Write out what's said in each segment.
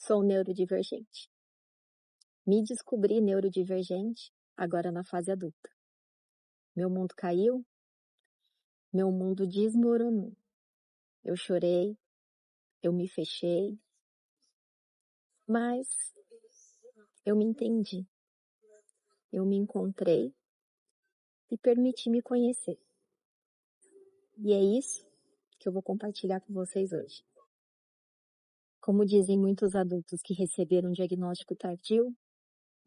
Sou neurodivergente. Me descobri neurodivergente agora na fase adulta. Meu mundo caiu, meu mundo desmoronou. Eu chorei, eu me fechei, mas eu me entendi. Eu me encontrei e permiti me conhecer. E é isso que eu vou compartilhar com vocês hoje. Como dizem muitos adultos que receberam um diagnóstico tardio,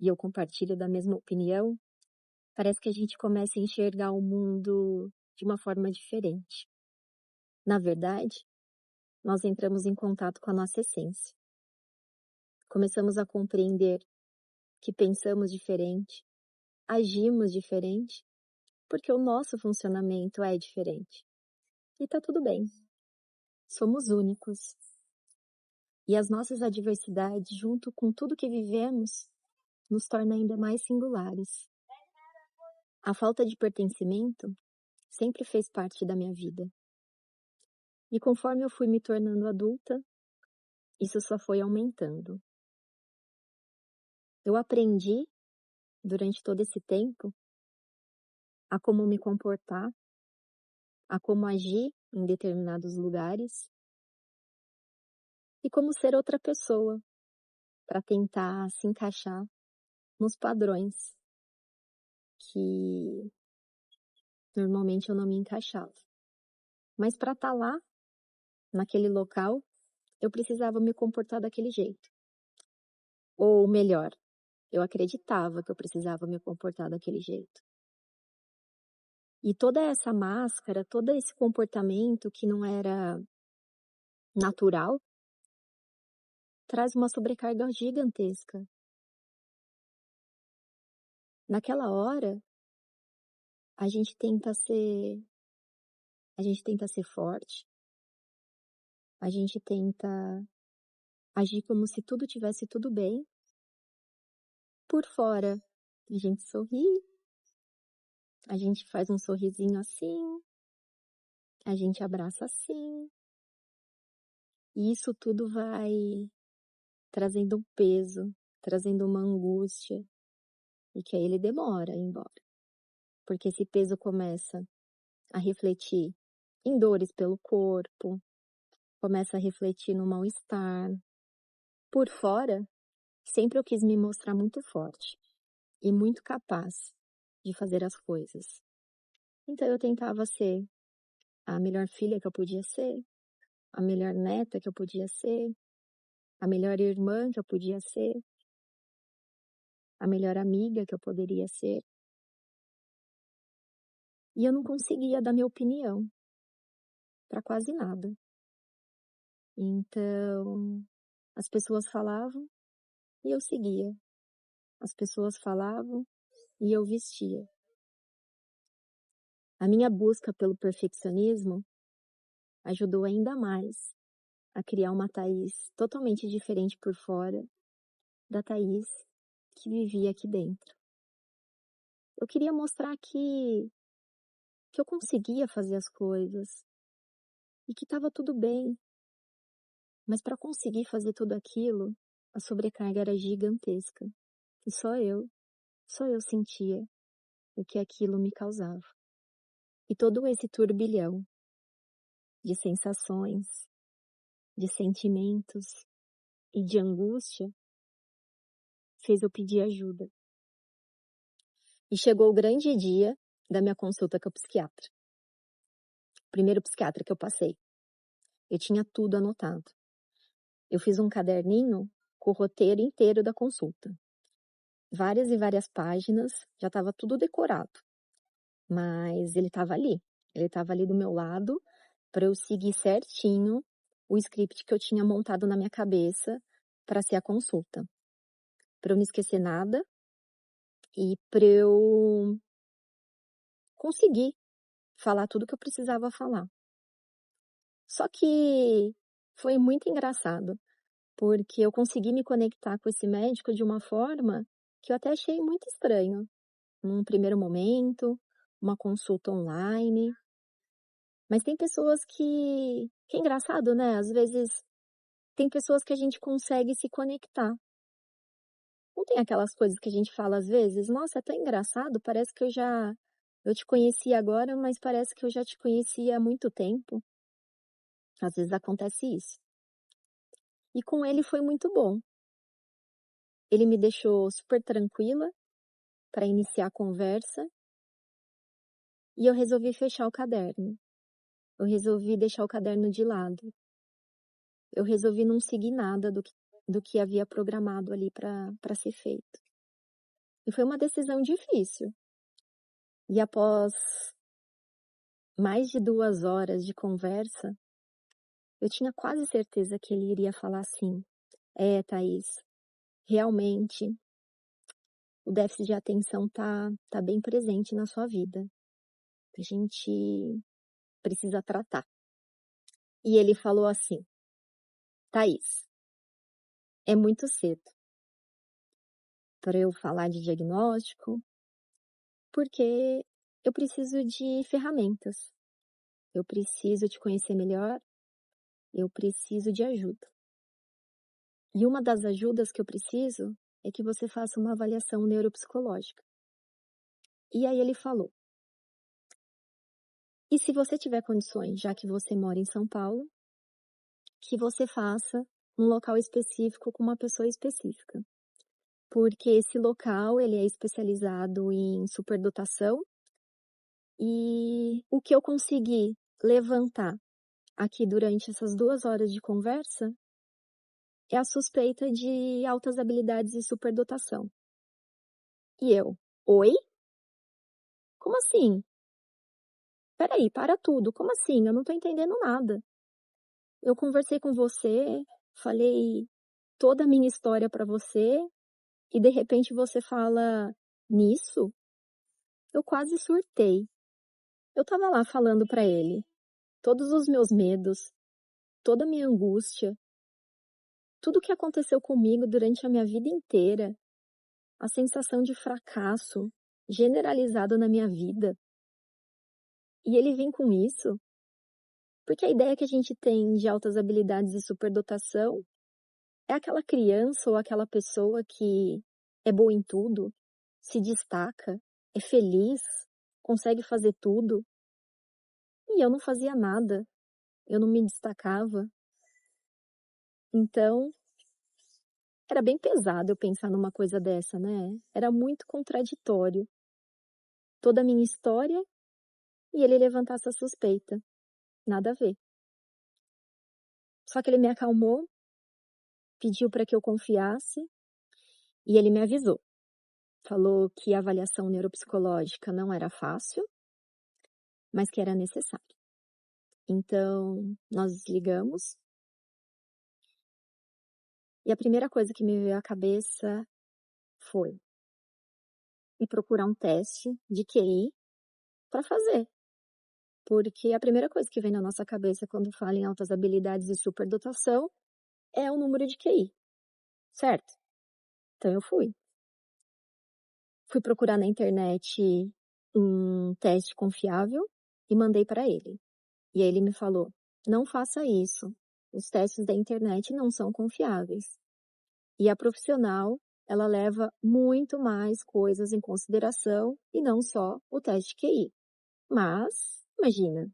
e eu compartilho da mesma opinião, parece que a gente começa a enxergar o mundo de uma forma diferente. Na verdade, nós entramos em contato com a nossa essência. Começamos a compreender que pensamos diferente, agimos diferente, porque o nosso funcionamento é diferente. E tá tudo bem. Somos únicos. E as nossas adversidades, junto com tudo que vivemos, nos torna ainda mais singulares. A falta de pertencimento sempre fez parte da minha vida. E conforme eu fui me tornando adulta, isso só foi aumentando. Eu aprendi, durante todo esse tempo, a como me comportar, a como agir em determinados lugares e como ser outra pessoa para tentar se encaixar nos padrões que normalmente eu não me encaixava. Mas para estar lá, naquele local, eu precisava me comportar daquele jeito. Ou melhor, eu acreditava que eu precisava me comportar daquele jeito. E toda essa máscara, todo esse comportamento que não era natural, traz uma sobrecarga gigantesca. Naquela hora, a gente tenta ser forte, a gente tenta agir como se tudo tivesse tudo bem. Por fora, a gente sorri, a gente faz um sorrisinho assim, a gente abraça assim. E isso tudo vai trazendo um peso, trazendo uma angústia, e que aí ele demora a ir embora. Porque esse peso começa a refletir em dores pelo corpo, começa a refletir no mal-estar. Por fora, sempre eu quis me mostrar muito forte e muito capaz de fazer as coisas. Então eu tentava ser a melhor filha que eu podia ser, a melhor neta que eu podia ser, a melhor irmã que eu podia ser, a melhor amiga que eu poderia ser. E eu não conseguia dar minha opinião para quase nada. Então, as pessoas falavam e eu seguia. As pessoas falavam e eu vestia. A minha busca pelo perfeccionismo ajudou ainda mais a criar uma Thaís totalmente diferente por fora da Thaís que vivia aqui dentro. Eu queria mostrar que eu conseguia fazer as coisas e que estava tudo bem. Mas para conseguir fazer tudo aquilo, a sobrecarga era gigantesca. E só eu sentia o que aquilo me causava. E todo esse turbilhão de sensações, de sentimentos e de angústia fez eu pedir ajuda. E chegou o grande dia da minha consulta com o psiquiatra. Primeiro psiquiatra que eu passei. Eu tinha tudo anotado. Eu fiz um caderninho com o roteiro inteiro da consulta. Várias e várias páginas, já estava tudo decorado. Mas ele estava ali. Ele estava ali do meu lado para eu seguir certinho o script que eu tinha montado na minha cabeça para ser a consulta. Para eu não esquecer nada e para eu conseguir falar tudo que eu precisava falar. Só que foi muito engraçado, porque eu consegui me conectar com esse médico de uma forma que eu até achei muito estranho. Num primeiro momento, uma consulta online. Mas tem pessoas que é engraçado, né? Às vezes tem pessoas que a gente consegue se conectar. Não tem aquelas coisas que a gente fala às vezes: "Nossa, é tão engraçado, parece que eu te conheci agora, mas parece que eu já te conhecia há muito tempo". Às vezes acontece isso. E com ele foi muito bom. Ele me deixou super tranquila para iniciar a conversa e eu resolvi fechar o caderno. Eu resolvi deixar o caderno de lado. Eu resolvi não seguir nada do que havia programado ali para ser feito. E foi uma decisão difícil. E após mais de 2 horas de conversa, eu tinha quase certeza que ele iria falar assim: "É, Thaís, realmente o déficit de atenção tá bem presente na sua vida. A gente precisa tratar". E ele falou assim: "Thaís, é muito cedo para eu falar de diagnóstico, porque eu preciso de ferramentas. Eu preciso te conhecer melhor, eu preciso de ajuda. E uma das ajudas que eu preciso é que você faça uma avaliação neuropsicológica". E aí ele falou: "E se você tiver condições, já que você mora em São Paulo, que você faça num local específico com uma pessoa específica, porque esse local ele é especializado em superdotação e o que eu consegui levantar aqui durante essas 2 horas de conversa é a suspeita de altas habilidades e superdotação". E eu: "Oi? Como assim? Espera aí, para tudo, como assim? Eu não tô entendendo nada. Eu conversei com você, falei toda a minha história para você e de repente você fala nisso?". Eu quase surtei. Eu estava lá falando para ele todos os meus medos, toda a minha angústia, tudo o que aconteceu comigo durante a minha vida inteira, a sensação de fracasso generalizado na minha vida. E ele vem com isso, porque a ideia que a gente tem de altas habilidades e superdotação é aquela criança ou aquela pessoa que é boa em tudo, se destaca, é feliz, consegue fazer tudo. E eu não fazia nada, eu não me destacava. Então, era bem pesado eu pensar numa coisa dessa, né? Era muito contraditório. Toda a minha história e ele levantar essa suspeita. Nada a ver. Só que ele me acalmou, pediu para que eu confiasse e ele me avisou. Falou que a avaliação neuropsicológica não era fácil, mas que era necessário. Então, nós desligamos e a primeira coisa que me veio à cabeça foi ir procurar um teste de QI para fazer. Porque a primeira coisa que vem na nossa cabeça quando fala em altas habilidades e superdotação é o número de QI, certo? Então eu fui. Fui procurar na internet um teste confiável e mandei para ele. E aí ele me falou: "Não faça isso. Os testes da internet não são confiáveis. E a profissional, ela leva muito mais coisas em consideração e não só o teste QI". Mas, imagina,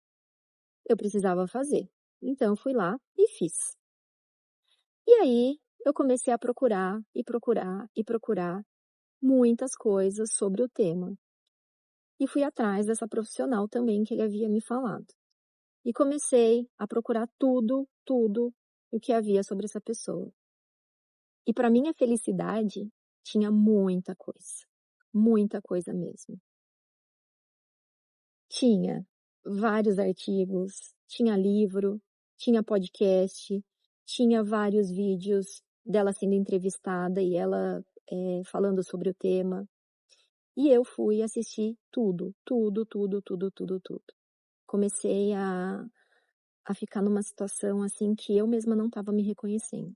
eu precisava fazer. Então eu fui lá e fiz. E aí eu comecei a procurar e procurar e procurar muitas coisas sobre o tema. E fui atrás dessa profissional também que ele havia me falado. E comecei a procurar tudo, tudo o que havia sobre essa pessoa. E para minha felicidade, tinha muita coisa mesmo. Tinha vários artigos, tinha livro, tinha podcast, tinha vários vídeos dela sendo entrevistada e ela, falando sobre o tema. E eu fui assistir tudo, tudo, tudo, tudo, tudo, tudo. Comecei a ficar numa situação, assim, que eu mesma não estava me reconhecendo.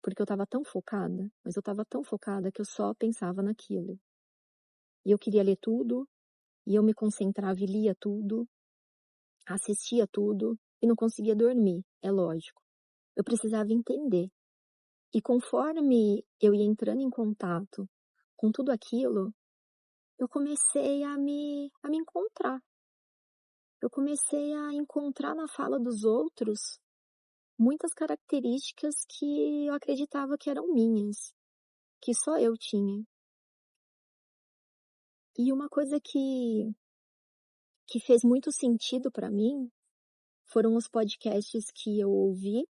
Porque eu estava tão focada, mas eu estava tão focada que eu só pensava naquilo. E eu queria ler tudo, e eu me concentrava e lia tudo, assistia tudo e não conseguia dormir, é lógico. Eu precisava entender. E conforme eu ia entrando em contato com tudo aquilo, eu comecei a me encontrar. Eu comecei a encontrar na fala dos outros muitas características que eu acreditava que eram minhas, que só eu tinha. E uma coisa que fez muito sentido para mim foram os podcasts que eu ouvi,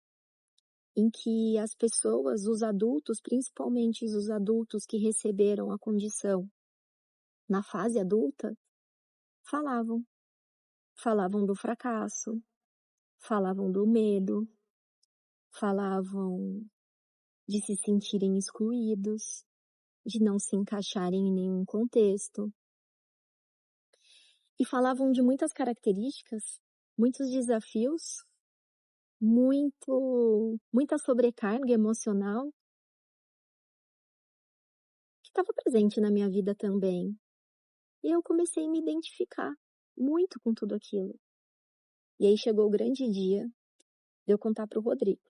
em que as pessoas, os adultos, principalmente os adultos que receberam a condição na fase adulta, falavam. Falavam do fracasso, falavam do medo, falavam de se sentirem excluídos, de não se encaixarem em nenhum contexto. E falavam de muitas características, muitos desafios, muita sobrecarga emocional que estava presente na minha vida também. E eu comecei a me identificar muito com tudo aquilo. E aí chegou o grande dia de eu contar para o Rodrigo,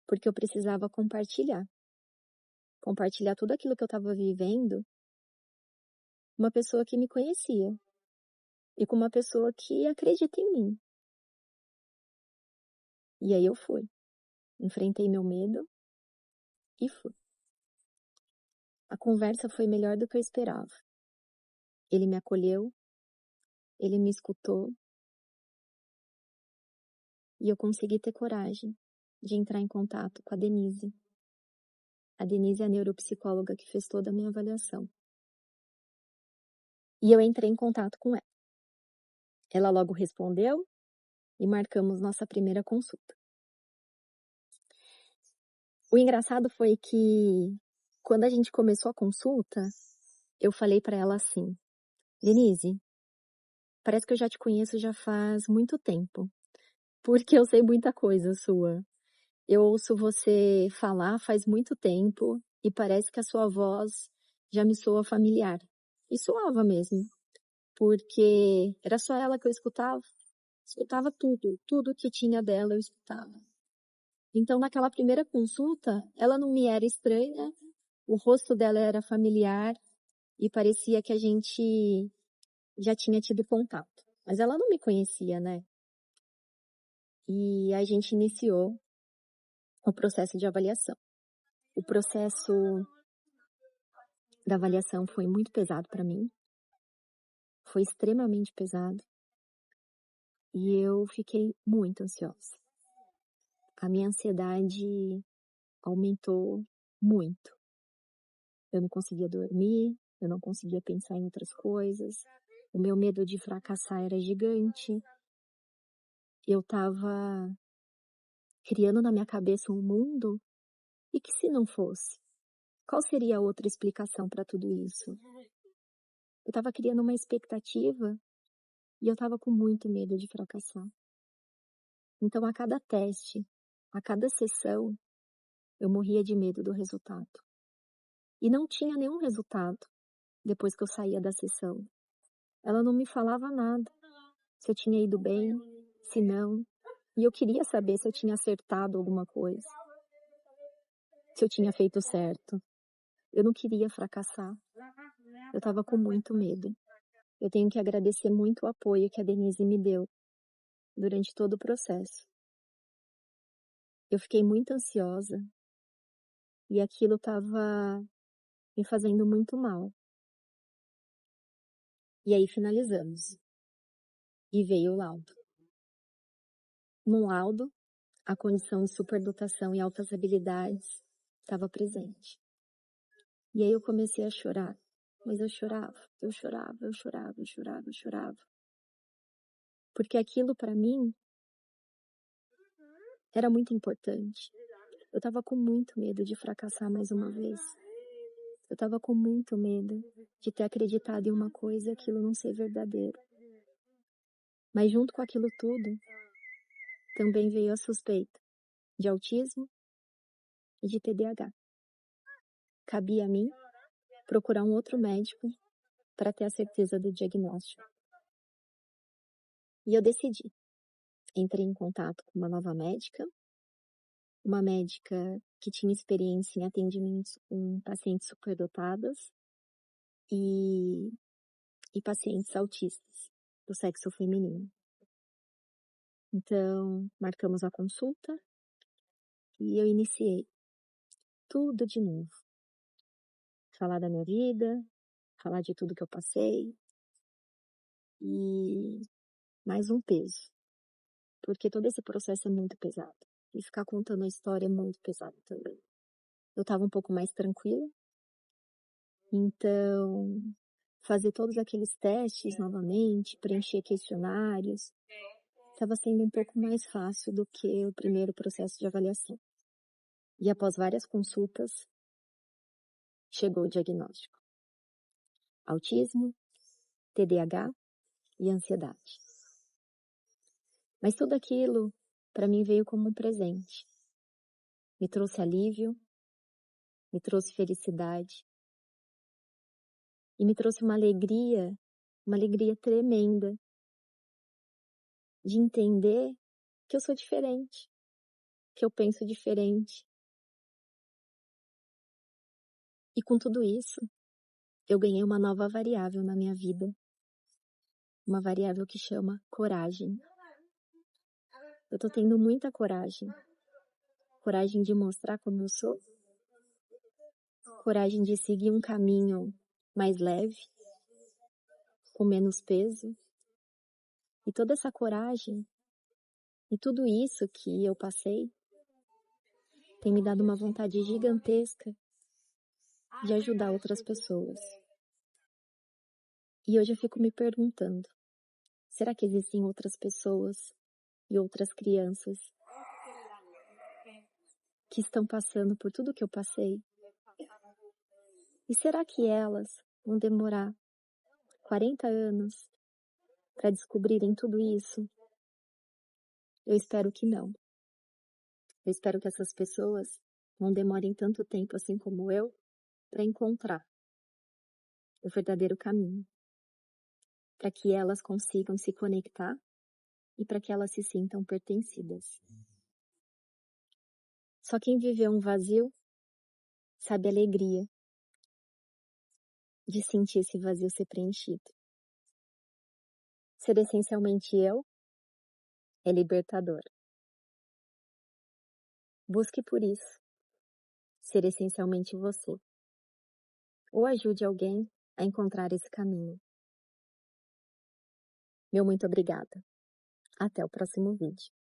porque eu precisava compartilhar tudo aquilo que eu estava vivendo com uma pessoa que me conhecia e com uma pessoa que acredita em mim. E aí eu fui, enfrentei meu medo e fui. A conversa foi melhor do que eu esperava. Ele me acolheu, ele me escutou e eu consegui ter coragem de entrar em contato com a Denise. A Denise é a neuropsicóloga que fez toda a minha avaliação. E eu entrei em contato com ela. Ela logo respondeu e marcamos nossa primeira consulta. O engraçado foi que, quando a gente começou a consulta, eu falei para ela assim: Denise, parece que eu já te conheço já faz muito tempo, porque eu sei muita coisa sua. Eu ouço você falar faz muito tempo e parece que a sua voz já me soa familiar. E soava mesmo, porque era só ela que eu escutava. Escutava tudo que tinha dela eu escutava. Então, naquela primeira consulta, ela não me era estranha, o rosto dela era familiar e parecia que a gente já tinha tido contato. Mas ela não me conhecia, né? E a gente iniciou o processo de avaliação. O processo da avaliação foi muito pesado para mim, foi extremamente pesado e eu fiquei muito ansiosa. A minha ansiedade aumentou muito. Eu não conseguia dormir, eu não conseguia pensar em outras coisas, o meu medo de fracassar era gigante. Eu estava criando na minha cabeça um mundo, e que se não fosse? Qual seria a outra explicação para tudo isso? Eu estava criando uma expectativa e eu estava com muito medo de fracassar. Então, a cada teste, a cada sessão, eu morria de medo do resultado. E não tinha nenhum resultado depois que eu saía da sessão. Ela não me falava nada, se eu tinha ido bem, se não. E eu queria saber se eu tinha acertado alguma coisa, se eu tinha feito certo. Eu não queria fracassar. Eu estava com muito medo. Eu tenho que agradecer muito o apoio que a Denise me deu durante todo o processo. Eu fiquei muito ansiosa e aquilo estava me fazendo muito mal. E aí finalizamos. E veio o laudo. No laudo, a condição de superdotação e altas habilidades estava presente. E aí eu comecei a chorar. Mas eu chorava. Porque aquilo para mim era muito importante. Eu estava com muito medo de fracassar mais uma vez. Eu estava com muito medo de ter acreditado em uma coisa e aquilo não ser verdadeiro. Mas junto com aquilo tudo, também veio a suspeita de autismo e de TDAH. Cabia a mim procurar um outro médico para ter a certeza do diagnóstico. E eu decidi. Entrei em contato com uma nova médica uma médica que tinha experiência em atendimentos com pacientes superdotadas e, e pacientes autistas do sexo feminino. Então, marcamos a consulta e eu iniciei tudo de novo. Falar da minha vida, falar de tudo que eu passei e mais um peso, porque todo esse processo é muito pesado. E ficar contando a história é muito pesado também. Eu estava um pouco mais tranquila, então fazer todos aqueles testes novamente, preencher questionários, estava sendo um pouco mais fácil do que o primeiro processo de avaliação. E após várias consultas, chegou o diagnóstico: autismo, TDAH e ansiedade. Mas tudo aquilo, para mim, veio como um presente. Me trouxe alívio, me trouxe felicidade e me trouxe uma alegria tremenda de entender que eu sou diferente, que eu penso diferente. E com tudo isso, eu ganhei uma nova variável na minha vida, uma variável que chama coragem. Eu tô tendo muita coragem. Coragem de mostrar como eu sou, coragem de seguir um caminho mais leve, com menos peso. E toda essa coragem e tudo isso que eu passei tem me dado uma vontade gigantesca de ajudar outras pessoas. E hoje eu fico me perguntando, será que existem outras pessoas e outras crianças que estão passando por tudo que eu passei? E será que elas vão demorar 40 anos para descobrirem tudo isso? Eu espero que não. Eu espero que essas pessoas não demorem tanto tempo assim como eu para encontrar o verdadeiro caminho, para que elas consigam se conectar e para que elas se sintam pertencidas. Só quem viveu um vazio sabe a alegria de sentir esse vazio ser preenchido. Ser essencialmente eu é libertador. Busque por isso, ser essencialmente você. Ou ajude alguém a encontrar esse caminho. Meu muito obrigada. Até o próximo vídeo.